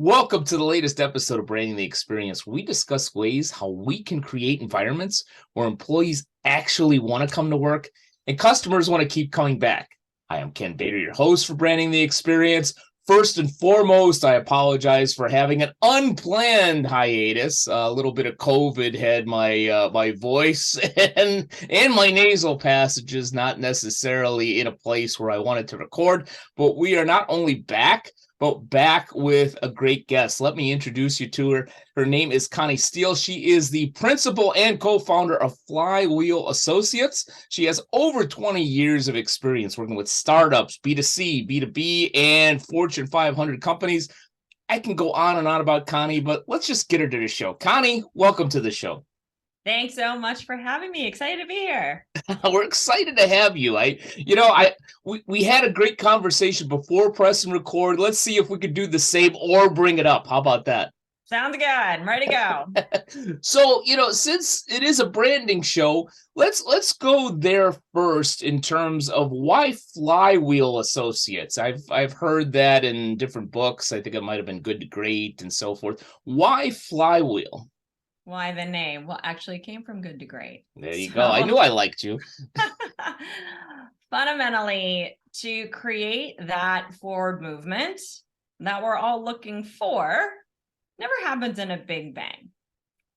Welcome to the latest episode of Branding the Experience. We discuss ways how we can create environments where employees actually want to come to work and customers want to keep coming back. Hi, I'm Ken Bader, your host for Branding the Experience. First and foremost, I apologize for having an unplanned hiatus. A little bit of COVID had my voice and my nasal passages not necessarily in a place where I wanted to record, but we are not only back with a great guest. Let me introduce you to her. Her name is Connie Steele. She is the principal and co-founder of Flywheel Associates. She has over 20 years of experience working with startups, B2C, B2B, and Fortune 500 companies. I can go on and on about Connie, but let's just get her to the show. Connie, welcome to the show. Thanks so much for having me. Excited to be here. We're excited to have you. We had a great conversation before press and record. Let's see if we could do the same or bring it up. How about that? Sounds good. I'm ready to go. So, since it is a branding show, let's go there first in terms of why Flywheel Associates. I've heard that in different books. I think it might have been Good to Great and so forth. Why Flywheel? Why the name? Well, actually, it came from Good to Great. There you go. I knew I liked you. Fundamentally, to create that forward movement that we're all looking for never happens in a big bang.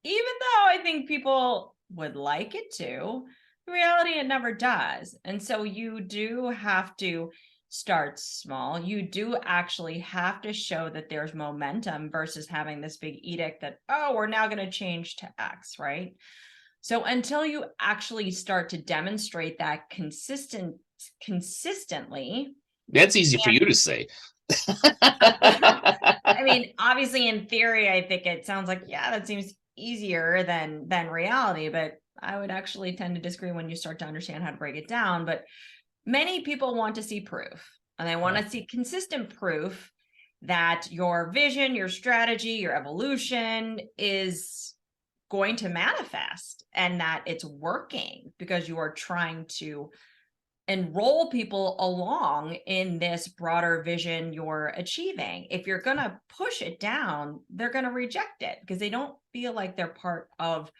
Even though I think people would like it to, in reality, it never does. And so you do have to start small. You do actually have to show that there's momentum versus having this big edict that, oh, we're now going to change to X, right? So until you actually start to demonstrate that consistently. That's easy for you to say. I mean, obviously in theory, I think it sounds like, yeah, that seems easier than reality, but I would actually tend to disagree when you start to understand how to break it down. But many people want to see proof, and they want to see consistent proof that your vision, your strategy, your evolution is going to manifest and that it's working because you are trying to enroll people along in this broader vision you're achieving. If you're going to push it down, they're going to reject it because they don't feel like they're part of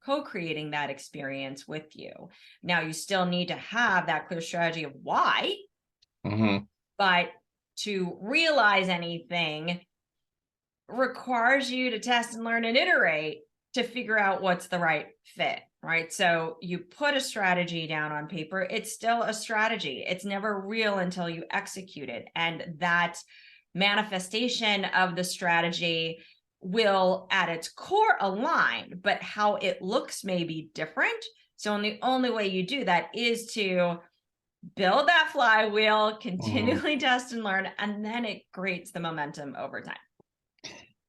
co-creating that experience with you. Now, you still need to have that clear strategy of why, but to realize anything requires you to test and learn and iterate to figure out what's the right fit, right? So you put a strategy down on paper, it's still a strategy. It's never real until you execute it. And that manifestation of the strategy will at its core align, but how it looks may be different. So the only way you do that is to build that flywheel, continually test and learn, and then it creates the momentum over time.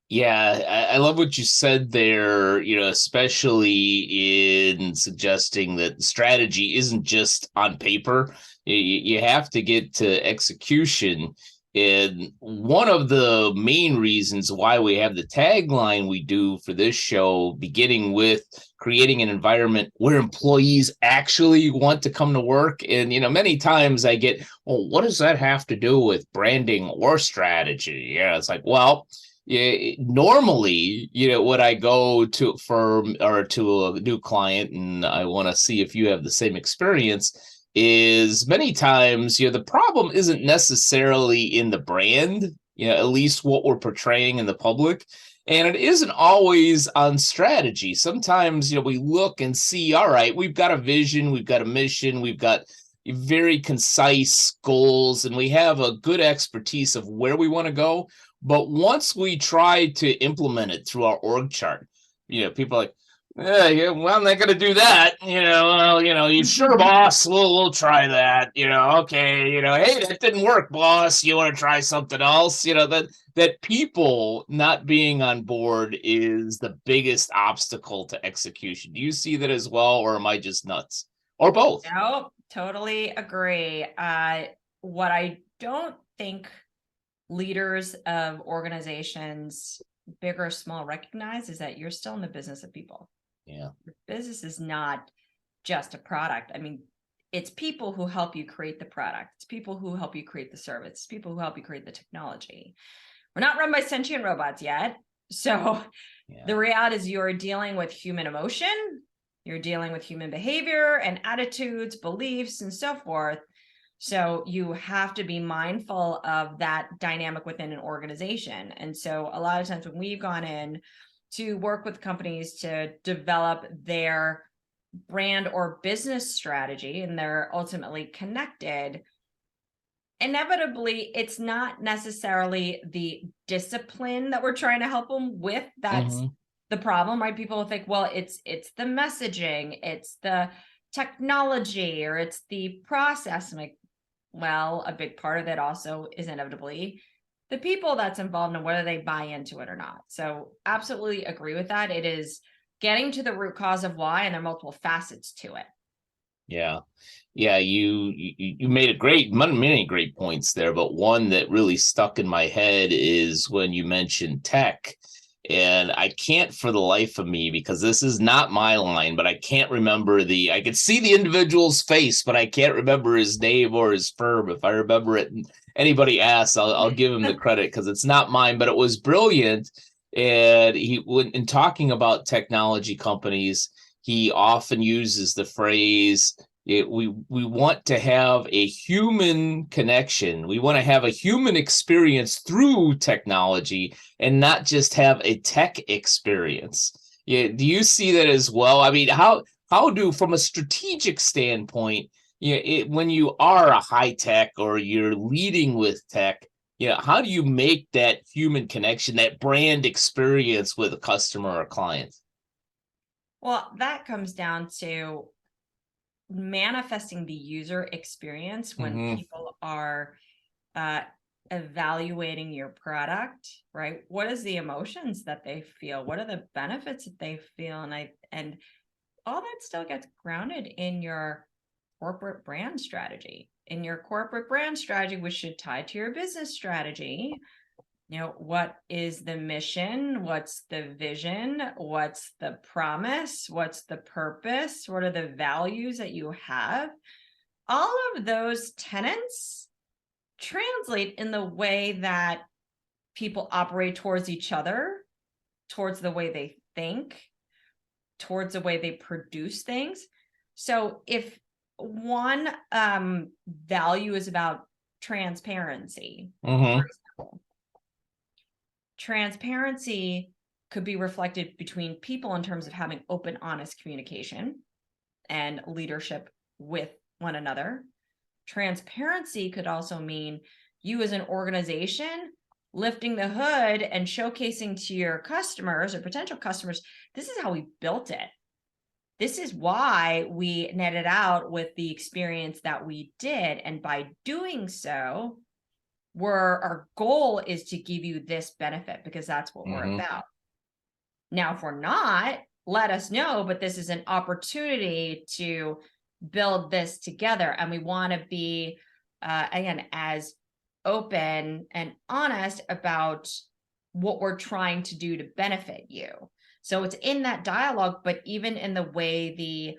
Yeah, I love what you said there, especially in suggesting that strategy isn't just on paper. You have to get to execution. And one of the main reasons why we have the tagline we do for this show, beginning with creating an environment where employees actually want to come to work. And, many times I get, well, what does that have to do with branding or strategy? Yeah, it's like, well, yeah, normally, when I go to a firm or to a new client and I want to see if you have the same experience, is many times, the problem isn't necessarily in the brand, at least what we're portraying in the public. And it isn't always on strategy. Sometimes, we look and see, all right, we've got a vision, we've got a mission, we've got very concise goals, and we have a good expertise of where we want to go. But once we try to implement it through our org chart, people are like, yeah, well, I'm not going to do that. You sure, boss? We'll try that. Okay. Hey, that didn't work, boss. You want to try something else? That people not being on board is the biggest obstacle to execution. Do you see that as well, or am I just nuts, or both? No, totally agree. What I don't think leaders of organizations, big or small, recognize is that you're still in the business of people. Yeah. Your business is not just a product. I mean, it's people who help you create the product. It's people who help you create the service. It's people who help you create the technology. We're not run by sentient robots yet. So Yeah. the reality is you're dealing with human emotion, you're dealing with human behavior and attitudes, beliefs, and so forth. So you have to be mindful of that dynamic within an organization. And so a lot of times when we've gone in to work with companies to develop their brand or business strategy, and they're ultimately connected, inevitably it's not necessarily the discipline that we're trying to help them with that's Mm-hmm. the problem, right? People will think, well, it's the messaging, it's the technology, or it's the process. I'm like, well, a big part of it also is inevitably the people that's involved and whether they buy into it or not. So absolutely agree with that. It is getting to the root cause of why, and there are multiple facets to it. Yeah. Yeah, you made many great points there, but one that really stuck in my head is when you mentioned tech. And I can't for the life of me, because this is not my line, but I can't remember I could see the individual's face, but I can't remember his name or his firm. If I remember it and anybody asks, I'll give him the credit because it's not mine, but it was brilliant. And when in talking about technology companies, he often uses the phrase, we want to have a human connection. We want to have a human experience through technology and not just have a tech experience. Yeah, do you see that as well? I mean, how do, from a strategic standpoint, when you are a high tech or you're leading with tech, how do you make that human connection, that brand experience with a customer or a client? Well, that comes down to manifesting the user experience when Mm-hmm. people are uh, evaluating your product, right? What is the emotions that they feel? What are the benefits that they feel? And all that still gets grounded in your corporate brand strategy. In your corporate brand strategy, which should tie to your business strategy, what is the mission? What's the vision? What's the promise? What's the purpose? What are the values that you have? All of those tenets translate in the way that people operate towards each other, towards the way they think, towards the way they produce things. So if one value is about transparency, Mm-hmm. for example, transparency could be reflected between people in terms of having open, honest communication and leadership with one another. Transparency could also mean you as an organization lifting the hood and showcasing to your customers or potential customers, this is how we built it. This is why we netted out with the experience that we did. And by doing so, our goal is to give you this benefit because that's what we're Mm-hmm. about. Now, if we're not, let us know, but this is an opportunity to build this together. And we want to be, again, as open and honest about what we're trying to do to benefit you. So it's in that dialogue, but even in the way the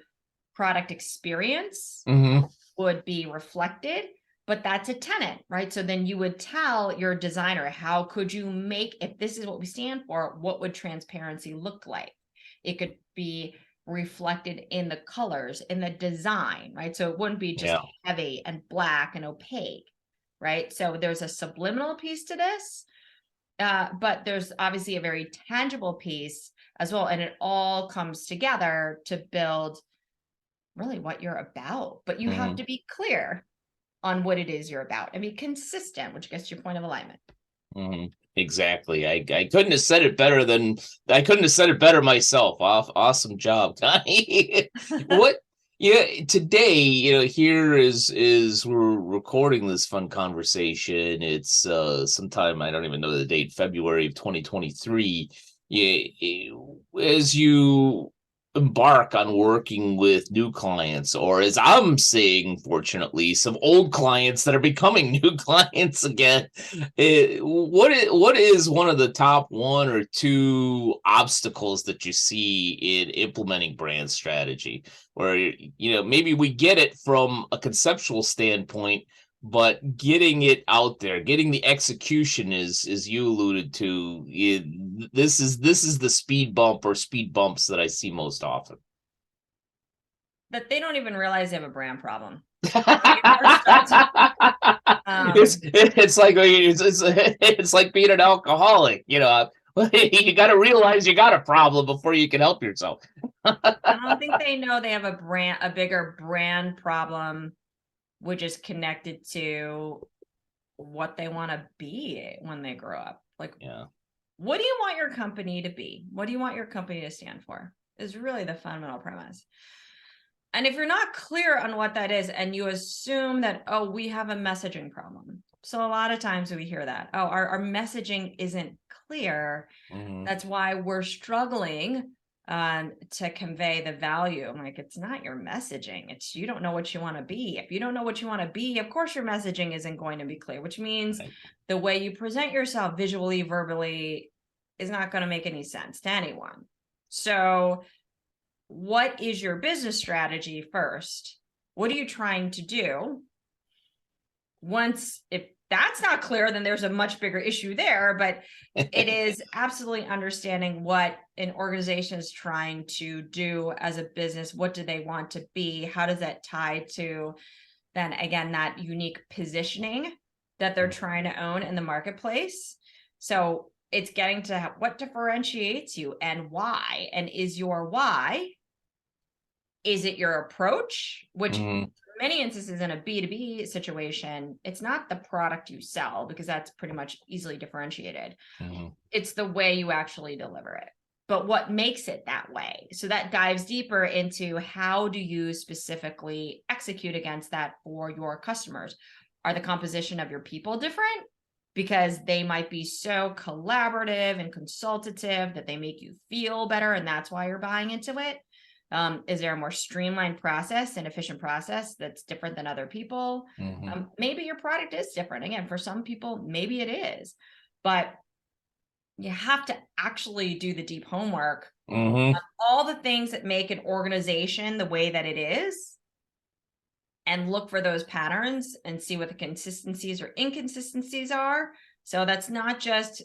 product experience Mm-hmm. would be reflected, but that's a tenant, right? So then you would tell your designer, how could you make, if this is what we stand for, what would transparency look like? It could be reflected in the colors, in the design, right? So it wouldn't be just Yeah. heavy and black and opaque, right? So there's a subliminal piece to this, but there's obviously a very tangible piece as well. And it all comes together to build really what you're about, but you have Mm-hmm. to be clear on what it is you're about and be consistent, which gets to your point of alignment. Mm-hmm. Exactly. I couldn't have said it better than I couldn't have said it better myself. Awesome job, Connie. What? Yeah, today, here is we're recording this fun conversation. It's sometime, I don't even know the date, February of 2023. Yeah, as you embark on working with new clients, or as I'm seeing, fortunately, some old clients that are becoming new clients again, what is one of the top one or two obstacles that you see in implementing brand strategy, where maybe we get it from a conceptual standpoint, but getting it out there, getting the execution is, as you alluded to, this is the speed bump or speed bumps that I see most often. That they don't even realize they have a brand problem. It's like it's like being an alcoholic, you know. You got to realize you got a problem before you can help yourself. I don't think they know they have a bigger brand problem, which is connected to what they want to be when they grow up. Like, Yeah. what do you want your company to be? What do you want your company to stand for? Is really the fundamental premise. And if you're not clear on what that is, and you assume that, oh, we have a messaging problem. So a lot of times we hear that, oh, our messaging isn't clear. Mm-hmm. That's why we're struggling to convey the value. I'm like, it's not your messaging. It's you don't know what you want to be. If you don't know what you want to be, of course your messaging isn't going to be clear, which means Right. the way you present yourself visually, verbally is not going to make any sense to anyone. So what is your business strategy first? What are you trying to do? Once, if that's not clear, then there's a much bigger issue there, but it is absolutely understanding what an organization is trying to do as a business. What do they want to be? How does that tie to then again, that unique positioning that they're trying to own in the marketplace? So it's getting to what differentiates you and why, and is your why, is it your approach, which Mm-hmm. many instances in a B2B situation, it's not the product you sell because that's pretty much easily differentiated. Mm-hmm. It's the way you actually deliver it. But what makes it that way? So that dives deeper into how do you specifically execute against that for your customers? Are the composition of your people different? Because they might be so collaborative and consultative that they make you feel better, and that's why you're buying into it. Is there a more streamlined process and efficient process that's different than other people? Mm-hmm. Maybe your product is different. Again, for some people, maybe it is, but you have to actually do the deep homework Mm-hmm. on all the things that make an organization the way that it is, and look for those patterns and see what the consistencies or inconsistencies are. So that's not just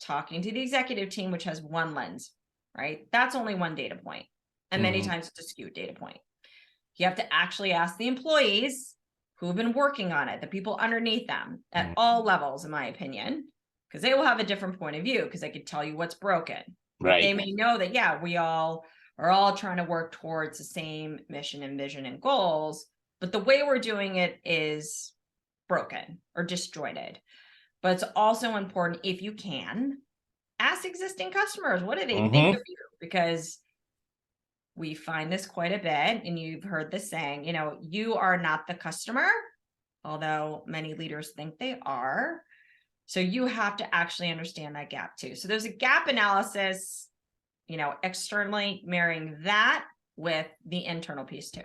talking to the executive team, which has one lens, right? That's only one data point. And many Mm-hmm. times it's a skewed data point. You have to actually ask the employees who have been working on it, the people underneath them at all levels, in my opinion, because they will have a different point of view because they could tell you what's broken. Right. They may know that, yeah, we all are all trying to work towards the same mission and vision and goals, but the way we're doing it is broken or disjointed. But it's also important, if you can, ask existing customers, what do they think Mm-hmm. of you? Because we find this quite a bit, and you've heard this saying, you are not the customer, although many leaders think they are. So you have to actually understand that gap too. So there's a gap analysis, externally marrying that with the internal piece too.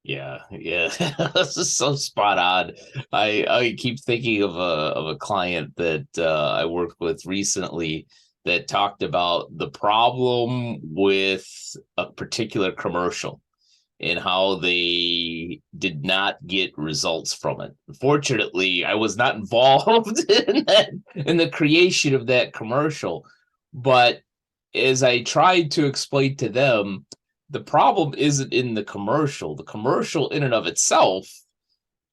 Yeah, this is so spot on. I keep thinking of a client that I worked with recently that talked about the problem with a particular commercial and how they did not get results from it. Unfortunately, I was not involved in the creation of that commercial, but as I tried to explain to them, the problem isn't in the commercial. The commercial in and of itself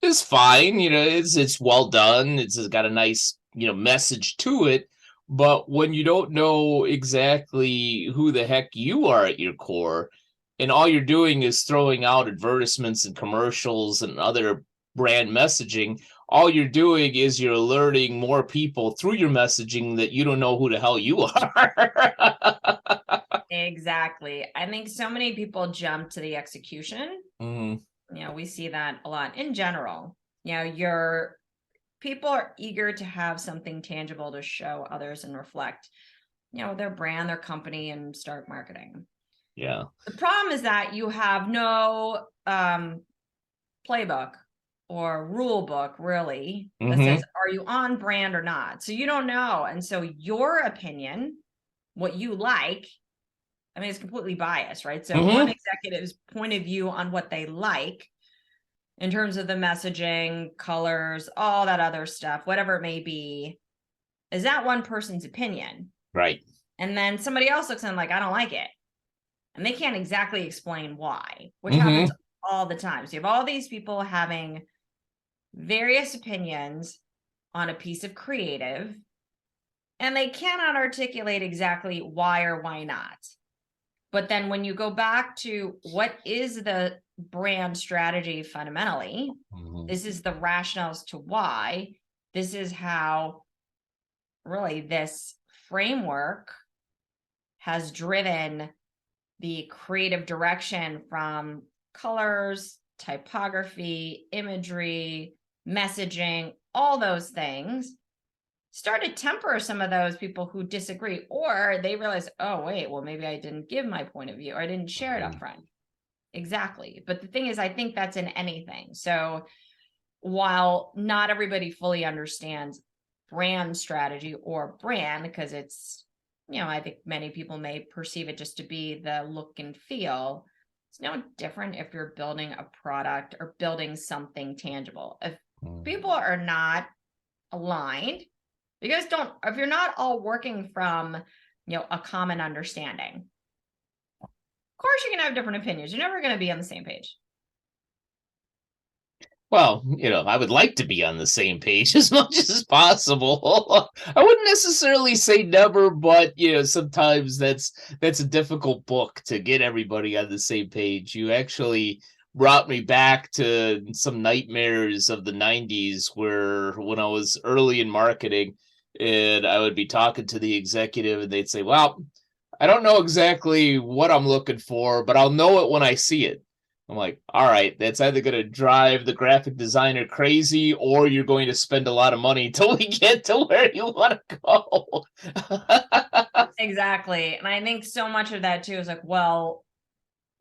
is fine. It's well done. It's got a nice, message to it. But when you don't know exactly who the heck you are at your core, and all you're doing is throwing out advertisements and commercials and other brand messaging, all you're doing is you're alerting more people through your messaging that you don't know who the hell you are. Exactly. I think so many people jump to the execution. Mhm. We see that a lot in general. Your people are eager to have something tangible to show others and reflect, their brand, their company, and start marketing. Yeah. The problem is that you have no playbook or rule book really that says, Mhm. are you on brand or not? So you don't know. And so your opinion, what you like, I mean, it's completely biased, right? So one Mhm. executive's point of view on what they like in terms of the messaging, colors, all that other stuff, whatever it may be, is that one person's opinion. Right. And then somebody else looks in like, I don't like it. And they can't exactly explain why, which Mm-hmm. happens all the time. So you have all these people having various opinions on a piece of creative, and they cannot articulate exactly why or why not. But then when you go back to what is the brand strategy fundamentally, Mm-hmm. this is the rationales to why, this is how really this framework has driven the creative direction from colors, typography, imagery, messaging, all those things. Start to temper some of those people who disagree, or they realize, oh, wait, well, maybe I didn't give my point of view, or I didn't share it up front. Exactly. But the thing is, I think that's in anything. So while not everybody fully understands brand strategy or brand, because it's, I think many people may perceive it just to be the look and feel. It's no different if you're building a product or building something tangible. If people are not aligned, if you're not all working from, a common understanding, of course you're going to have different opinions. You're never going to be on the same page. Well, I would like to be on the same page as much as possible. I wouldn't necessarily say never, but sometimes that's a difficult book to get everybody on the same page. You actually brought me back to some nightmares of the 90s where when I was early in marketing and I would be talking to the executive and they'd say, "Well, I don't know exactly what I'm looking for, but I'll know it when I see it." I'm like, all right, that's either going to drive the graphic designer crazy or you're going to spend a lot of money until we get to where you want to go. Exactly. And I think so much of that too is like, well,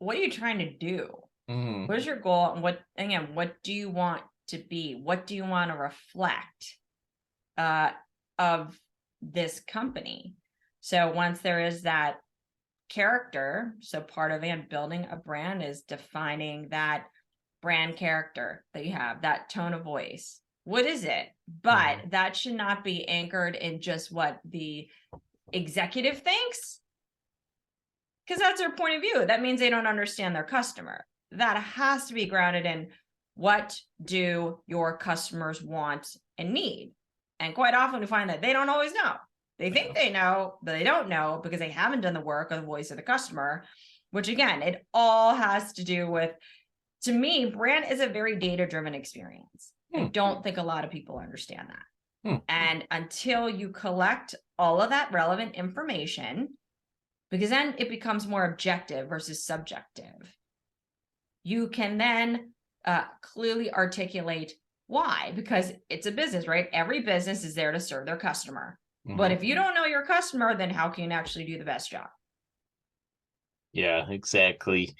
what are you trying to do? Mm. What is your goal? And what do you want to be? What do you want to reflect of this company? So once there is that character, so part of building a brand is defining that brand character that you have, that tone of voice. What is it? But that should not be anchored in just what the executive thinks, because that's their point of view. That means they don't understand their customer. That has to be grounded in what do your customers want and need. And quite often we find that they don't always know. They think they know, but they don't know because they haven't done the work of the voice of the customer, which again, it all has to do with, to me, brand is a very data-driven experience. I don't think a lot of people understand that. And until you collect all of that relevant information, because then it becomes more objective versus subjective, you can then clearly articulate why, because it's a business, right? Every business is there to serve their customer. But if you don't know your customer, then how can you actually do the best job? Yeah, exactly.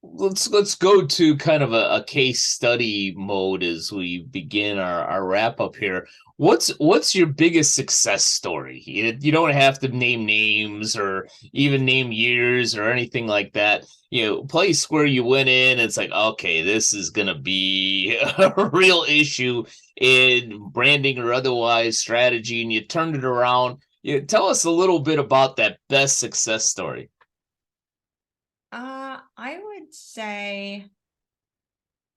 Let's go to kind of a case study mode as we begin our wrap up here. What's your biggest success story? You don't have to name names or even name years or anything like that. Place where you went in, it's like, okay, this is gonna be a real issue in branding or otherwise strategy, and you turned it around. Tell us a little bit about that best success story. I would say,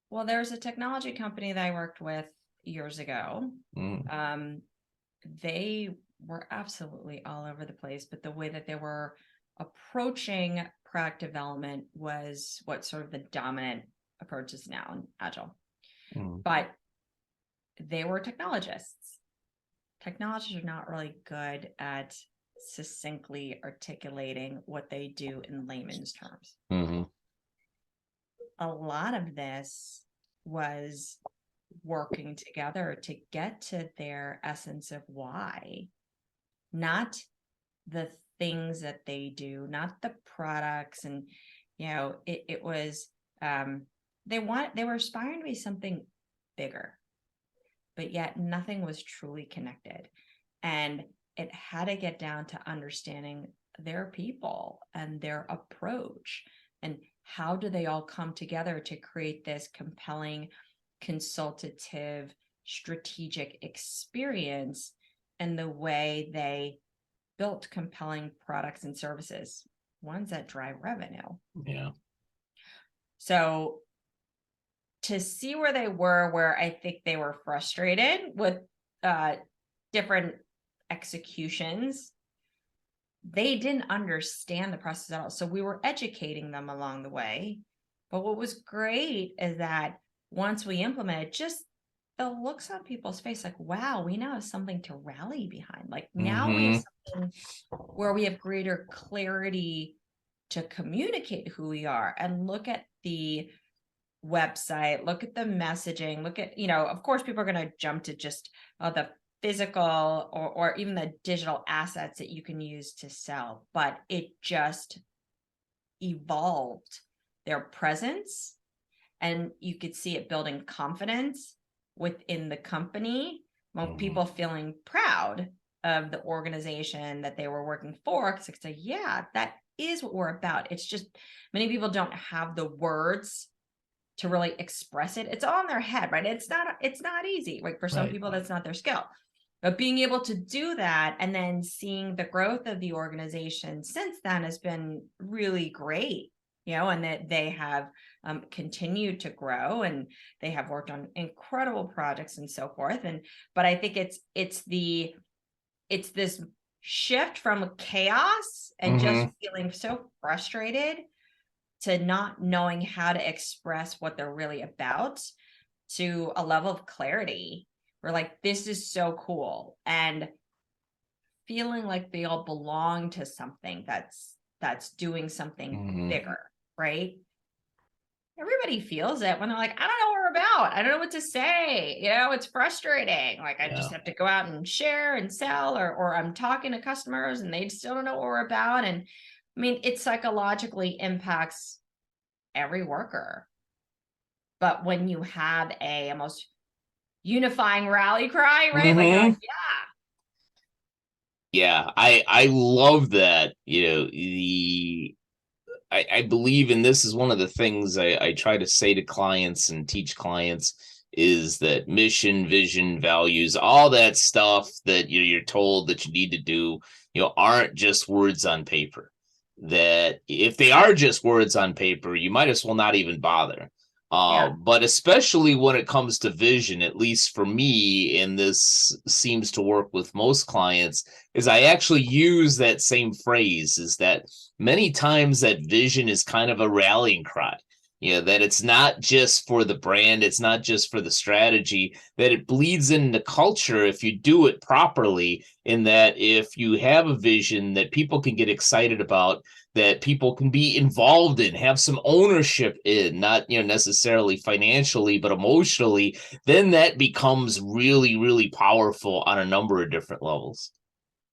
well, there's a technology company that I worked with years ago. They were absolutely all over the place, but the way that they were approaching product development was what sort of the dominant approach is now in Agile. But they were technologists. Technologists are not really good at succinctly articulating what they do in layman's terms. A lot of this was working together to get to their essence of why, not the things that they do, not the products. And it was they were aspiring to be something bigger, but yet nothing was truly connected. And it had to get down to understanding their people and their approach. And how do they all come together to create this compelling, consultative, strategic experience and the way they built compelling products and services, ones that drive revenue. Yeah. So to see where they were, where I think they were frustrated with different executions, they didn't understand the process at all. So we were educating them along the way. But what was great is that once we implemented, just the looks on people's face, like, wow, we now have something to rally behind. Like now we have something where we have greater clarity to communicate who we are, and look at the website, look at the messaging, look at, of course, people are going to jump to just the physical or even the digital assets that you can use to sell, but it just evolved their presence, and you could see it building confidence within the company, people feeling proud of the organization that they were working for, because they say, yeah, that is what we're about. It's just many people don't have the words to really express it. It's all in their head, right? It's not easy. Like for some people, that's not their skill. But being able to do that and then seeing the growth of the organization since then has been really great, and that they have continued to grow, and they have worked on incredible projects and so forth. But I think it's this shift from chaos and just feeling so frustrated to not knowing how to express what they're really about, to a level of clarity. We're like, this is so cool, and feeling like they all belong to something that's doing something bigger, right? Everybody feels it when they're like, I don't know what we're about. I don't know what to say. It's frustrating. Like I just have to go out and share and sell, or I'm talking to customers and they still don't know what we're about. And I mean, it psychologically impacts every worker. But when you have a almost unifying rally cry, right? Like, you're like, yeah, I love that. I believe, and this is one of the things I try to say to clients and teach clients, is that mission, vision, values, all that stuff that you're told that you need to do, aren't just words on paper. That if they are just words on paper, you might as well not even bother. But especially when it comes to vision, at least for me, and this seems to work with most clients, is I actually use that same phrase, is that many times that vision is kind of a rallying cry. That it's not just for the brand, it's not just for the strategy, that it bleeds into culture if you do it properly, in that if you have a vision that people can get excited about, that people can be involved in, have some ownership in, not necessarily financially, but emotionally, then that becomes really, really powerful on a number of different levels.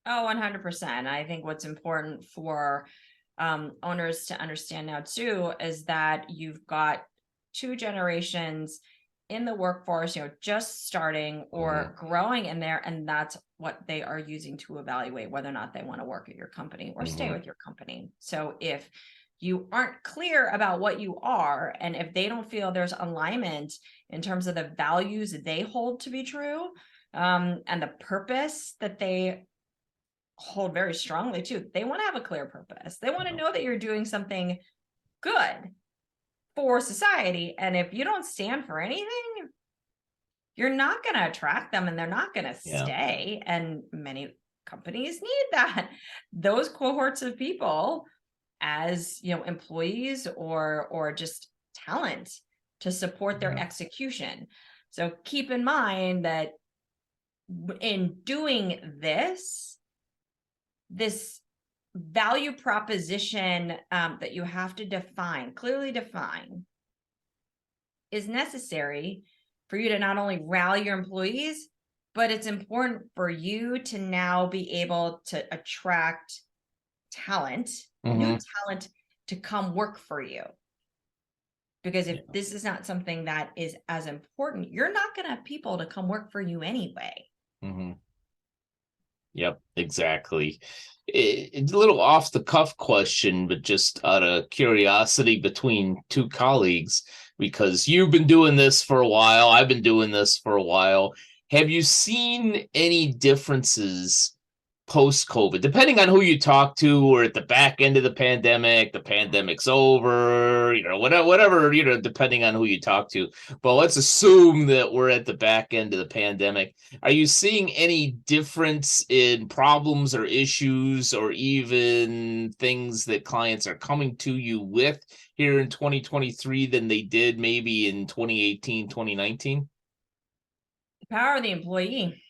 Oh, 100%. I think what's important for owners to understand now too is that you've got two generations in the workforce, just starting or growing in there, and that's what they are using to evaluate whether or not they want to work at your company or stay with your company. So if you aren't clear about what you are, and if they don't feel there's alignment in terms of the values they hold to be true, and the purpose that they hold very strongly too, they want to have a clear purpose. They want to know that you're doing something good for society. And if you don't stand for anything, you're not going to attract them, and they're not going to stay. And many companies need that, those cohorts of people, as employees or just talent to support their execution. So keep in mind that in doing this value proposition that you have to clearly define, is necessary for you to not only rally your employees, but it's important for you to now be able to attract talent, new talent, to come work for you. Because if this is not something that is as important, you're not going to have people to come work for you anyway. Yep, exactly. It's a little off the cuff question, but just out of curiosity between two colleagues, because you've been doing this for a while, I've been doing this for a while. Have you seen any differences post COVID, depending on who you talk to, or at the back end of the pandemic's over, whatever, depending on who you talk to. But let's assume that we're at the back end of the pandemic. Are you seeing any difference in problems or issues, or even things that clients are coming to you with here in 2023 than they did maybe in 2018, 2019? The power of the employee.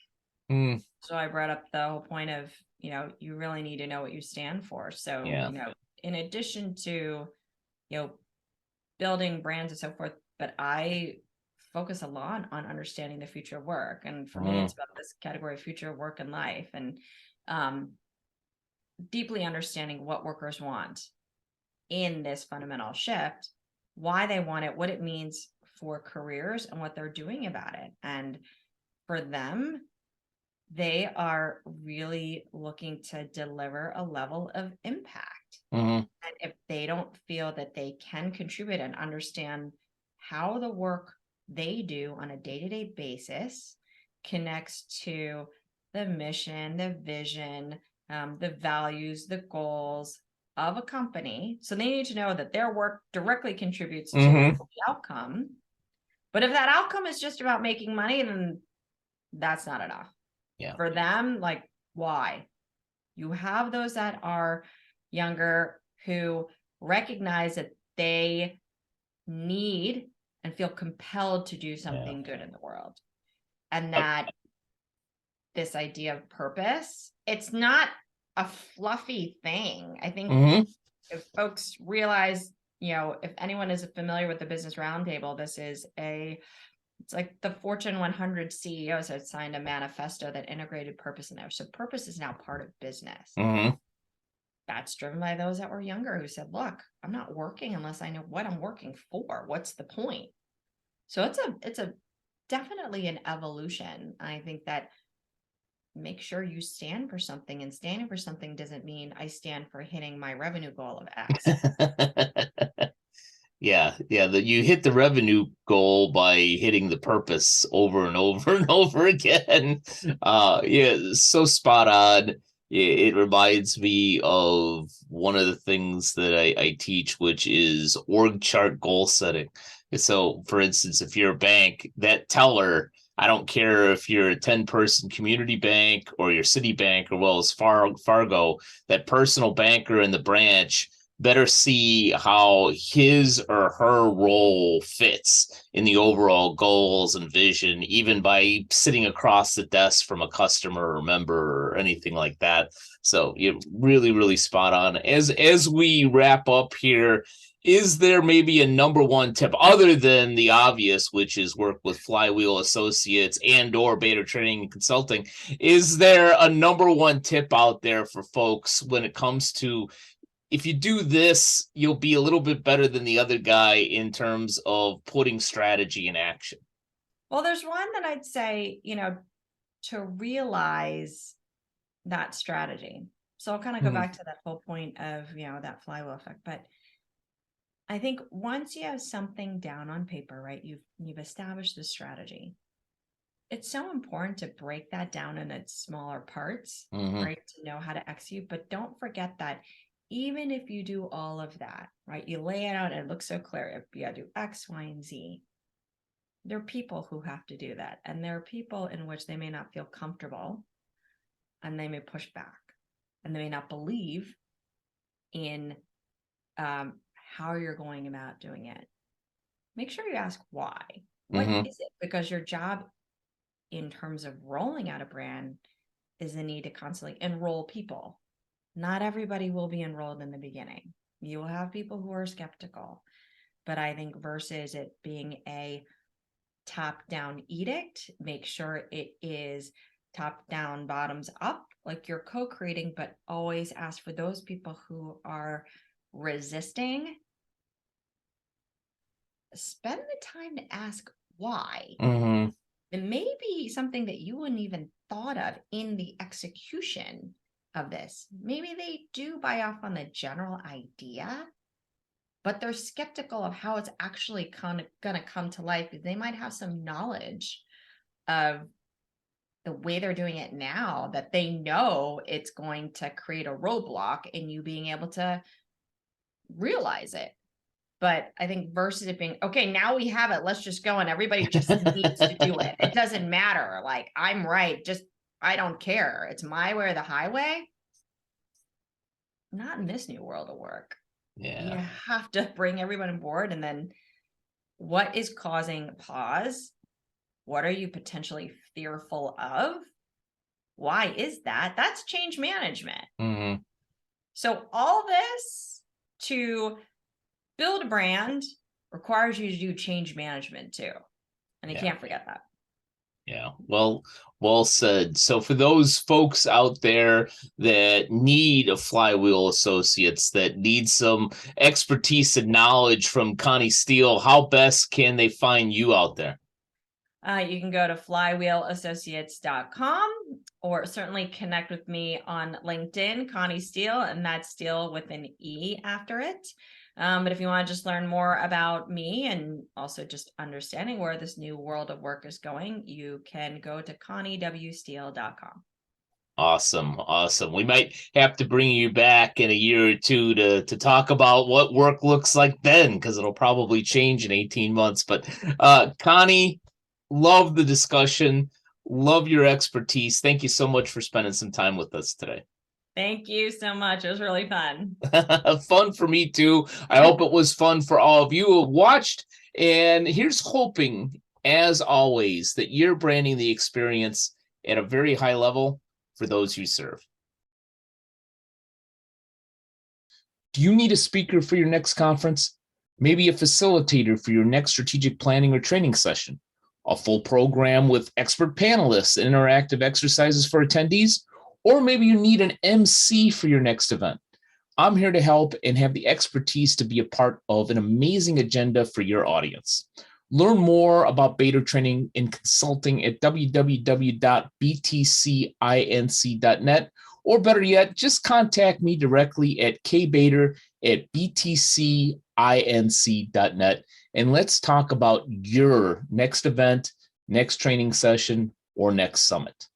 Hmm. So I brought up the whole point of, you really need to know what you stand for. So, Yeah. in addition to, building brands and so forth, but I focus a lot on understanding the future of work. And for me, Mhm. it's about this category of future of work and life, and um, deeply understanding what workers want in this fundamental shift, why they want it, what it means for careers, and what they're doing about it. And for them, they are really looking to deliver a level of impact. Mhm. And if they don't feel that they can contribute and understand how the work they do on a day-to-day basis connects to the mission, the vision, the values, the goals of a company. So they need to know that their work directly contributes to Mhm. the outcome. But if that outcome is just about making money, then that's not enough. Yeah. For them, like, why? You have those that are younger who recognize that they need and feel compelled to do Yeah. something good in the world. And that this idea of purpose, it's not a fluffy thing. I think Mhm. if folks realize, if anyone is familiar with the Business Roundtable, it's like the Fortune 100 CEOs had signed a manifesto that integrated purpose in there. So purpose is now part of business. Mhm. That's driven by those that were younger who said, look, I'm not working unless I know what I'm working for. What's the point? So it's a definitely an evolution. I think that make sure you stand for something, and standing for something doesn't mean I stand for hitting my revenue goal of X. Yeah, yeah, that you hit the revenue goal by hitting the purpose over and over and over again. Yeah, so spot on. It reminds me of one of the things that I teach, which is org chart goal setting. So, for instance, if you're a bank, that teller, I don't care if you're a 10-person community bank or your Citibank or Wells Fargo, that personal banker in the branch better see how his or her role fits in the overall goals and vision, even by sitting across the desk from a customer or member or anything like that. So you're really, really spot on. As we wrap up here, is there maybe a number one tip other than the obvious, which is work with Flywheel Associates and or Beta Training and Consulting? Is there a number one tip out there for folks when it comes to, if you do this, you'll be a little bit better than the other guy in terms of putting strategy in action? Well, there's one that I'd say, to realize that strategy. So I'll kind of go Mhm. back to that whole point of, that flywheel effect. But I think once you have something down on paper, right, you've established the strategy. It's so important to break that down in its smaller parts, Mhm. right, to know how to execute. But don't forget that even if you do all of that, right, you lay it out and it looks so clear. If you do X, Y, and Z, there are people who have to do that. And there are people in which they may not feel comfortable, and they may push back, and they may not believe in how you're going about doing it. Make sure you ask why. What Mhm. is it? Because your job in terms of rolling out a brand is the need to constantly enroll people. Not everybody will be enrolled in the beginning. You will have people who are skeptical. But I think versus it being a top down edict, make sure it is top down, bottoms up, like you're co creating, but always ask for those people who are resisting. Spend the time to ask why. Mhm. it may be something that you wouldn't even thought of in the execution of this. Maybe they do buy off on the general idea, but they're skeptical of how it's actually going to come to life, because they might have some knowledge of the way they're doing it now that they know it's going to create a roadblock in you being able to realize it. But I think versus it being, okay, now we have it, let's just go, and everybody just needs to do it. It doesn't matter. Like, I'm right. Just, I don't care. It's my way or the highway. Not in this new world of work. You Yeah. have to bring everyone on board. And then what is causing pause? What are you potentially fearful of? Why is that? That's change management. Mhm. So all this to build a brand requires you to do change management too. And you Yeah. can't forget that. Yeah. Well said. So for those folks out there that need a Flywheel Associates, that need some expertise and knowledge from Connie Steele, how best can they find you out there? You can go to flywheelassociates.com, or certainly connect with me on LinkedIn, Connie Steele, and that's Steele with an E after it. But if you want to just learn more about me and also just understanding where this new world of work is going, you can go to conniewsteele.com. Awesome. We might have to bring you back in a year or two to talk about what work looks like then, because it'll probably change in 18 months. But Connie, love the discussion, love your expertise. Thank you so much for spending some time with us today. Thank you so much. It was really fun. Fun for me too. I hope it was fun for all of you who watched. And here's hoping, as always, that you're branding the experience at a very high level for those you serve. Do you need a speaker for your next conference? Maybe a facilitator for your next strategic planning or training session? A full program with expert panelists and interactive exercises for attendees? Or maybe you need an MC for your next event. I'm here to help and have the expertise to be a part of an amazing agenda for your audience. Learn more about Bader Training and Consulting at www.btcinc.net, or better yet, just contact me directly at kbader@btcinc.net, and let's talk about your next event, next training session, or next summit.